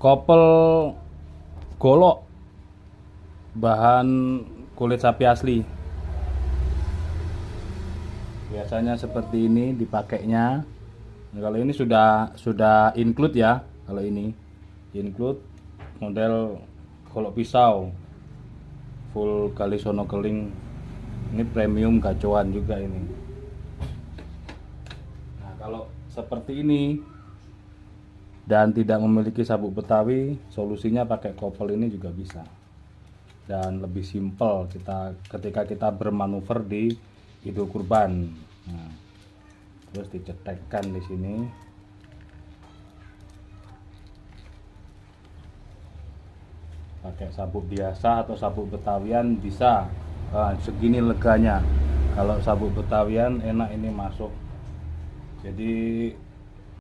Kopel golok bahan kulit sapi asli. Biasanya seperti ini dipakainya. Nah, kalau ini sudah include ya. Kalau ini include model golok pisau full kali sono keling. Ini premium gacoan juga ini. Nah, kalau seperti ini dan tidak memiliki sabuk Betawi, solusinya pakai kopel ini juga bisa. Dan lebih simpel ketika kita bermanuver di Idul Kurban. Nah, terus dicetekkan di sini. Pakai sabuk biasa atau sabuk Betawian bisa. Segini leganya. Kalau sabuk Betawian enak ini masuk. Jadi